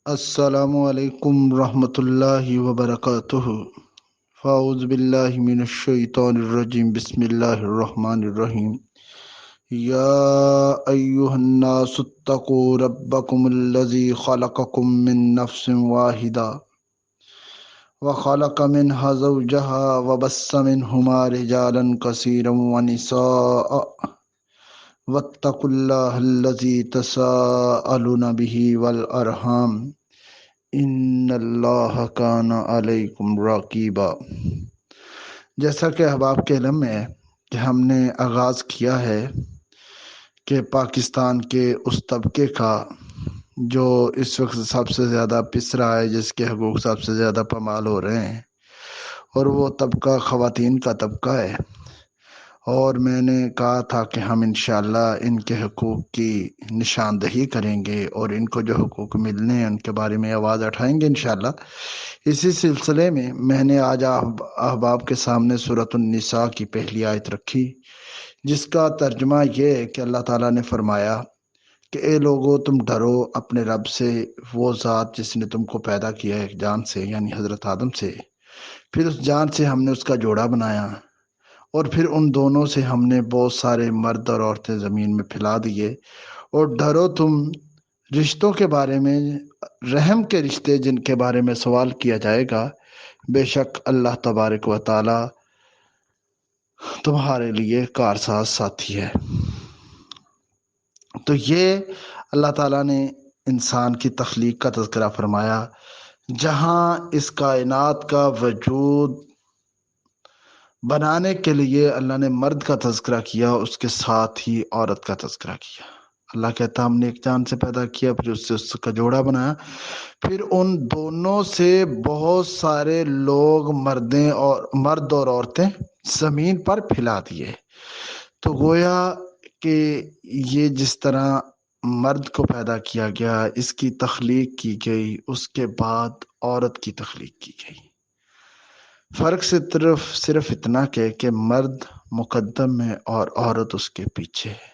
السلام علیکم ورحمۃ اللہ وبرکاتہ۔ فاعوذ باللہ من الشیطان الرجیم، بسم اللہ الرحمن الرحیم۔ یا ایہا الناس اتقوا ربکم الذی خلقکم من نفس واحدہ وخلق منها زوجها وبث منہما رجالا کثیرا ونساء واتقوا اللہ الذی تساءلون بہ والارحام ان اللہ کان علیکم رقیبا۔ جیسا کہ احباب کے علم میں ہے کہ ہم نے آغاز کیا ہے کہ پاکستان کے اس طبقے کا جو اس وقت سب سے زیادہ پس رہا ہے، جس کے حقوق سب سے زیادہ پامال ہو رہے ہیں، اور وہ طبقہ خواتین کا طبقہ ہے۔ اور میں نے کہا تھا کہ ہم انشاءاللہ ان کے حقوق کی نشاندہی کریں گے اور ان کو جو حقوق ملنے ہیں ان کے بارے میں آواز اٹھائیں گے انشاءاللہ۔ اسی سلسلے میں نے آج احباب کے سامنے سورۃ النساء کی پہلی آیت رکھی، جس کا ترجمہ یہ ہے کہ اللہ تعالیٰ نے فرمایا کہ اے لوگو، تم ڈرو اپنے رب سے، وہ ذات جس نے تم کو پیدا کیا ہے ایک جان سے، یعنی حضرت آدم سے، پھر اس جان سے ہم نے اس کا جوڑا بنایا، اور پھر ان دونوں سے ہم نے بہت سارے مرد اور عورتیں زمین میں پھیلا دیے۔ اور ڈرو تم رشتوں کے بارے میں، رحم کے رشتے جن کے بارے میں سوال کیا جائے گا، بے شک اللہ تبارک و تعالی تمہارے لیے کارساز ساتھی ہے۔ تو یہ اللہ تعالیٰ نے انسان کی تخلیق کا تذکرہ فرمایا، جہاں اس کائنات کا وجود بنانے کے لیے اللہ نے مرد کا تذکرہ کیا، اس کے ساتھ ہی عورت کا تذکرہ کیا۔ اللہ کہتا ہم نے ایک جان سے پیدا کیا، پھر اس سے اس کا جوڑا بنایا، پھر ان دونوں سے بہت سارے لوگ مرد اور عورتیں زمین پر پھیلا دیے۔ تو گویا کہ یہ جس طرح مرد کو پیدا کیا گیا، اس کی تخلیق کی گئی، اس کے بعد عورت کی تخلیق کی گئی۔ فرق صرف اتنا کہ مرد مقدم ہے اور عورت اس کے پیچھے ہے۔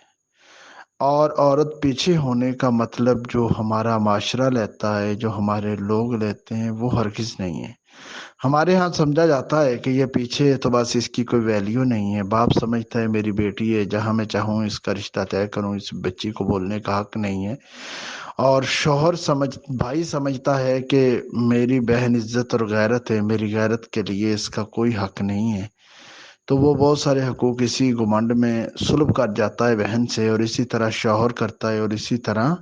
اور عورت پیچھے ہونے کا مطلب جو ہمارا معاشرہ لیتا ہے، جو ہمارے لوگ لیتے ہیں، وہ ہرگز نہیں ہے۔ ہمارے ہاں سمجھا جاتا ہے کہ یہ پیچھے ہے تو بس اس کی کوئی ویلیو نہیں ہے۔ باپ سمجھتا ہے میری بیٹی ہے، جہاں میں چاہوں اس کا رشتہ طے کروں، اس بچی کو بولنے کا حق نہیں ہے۔ اور شوہر بھائی سمجھتا ہے کہ میری بہن عزت اور غیرت ہے، میری غیرت کے لیے اس کا کوئی حق نہیں ہے۔ تو وہ بہت سارے حقوق اسی گمنڈ میں سلب کر جاتا ہے بہن سے، اور اسی طرح شوہر کرتا ہے، اور اسی طرح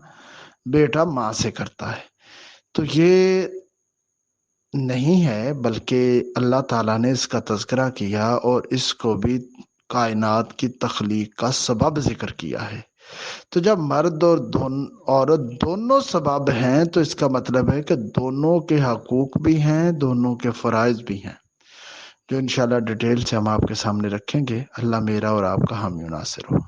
بیٹا ماں سے کرتا ہے۔ تو یہ نہیں ہے، بلکہ اللہ تعالیٰ نے اس کا تذکرہ کیا اور اس کو بھی کائنات کی تخلیق کا سبب ذکر کیا ہے۔ تو جب مرد اور عورت دونوں سبب ہیں تو اس کا مطلب ہے کہ دونوں کے حقوق بھی ہیں، دونوں کے فرائض بھی ہیں، جو انشاءاللہ ڈیٹیل سے ہم آپ کے سامنے رکھیں گے۔ اللہ میرا اور آپ کا حامی و ناصر ہو۔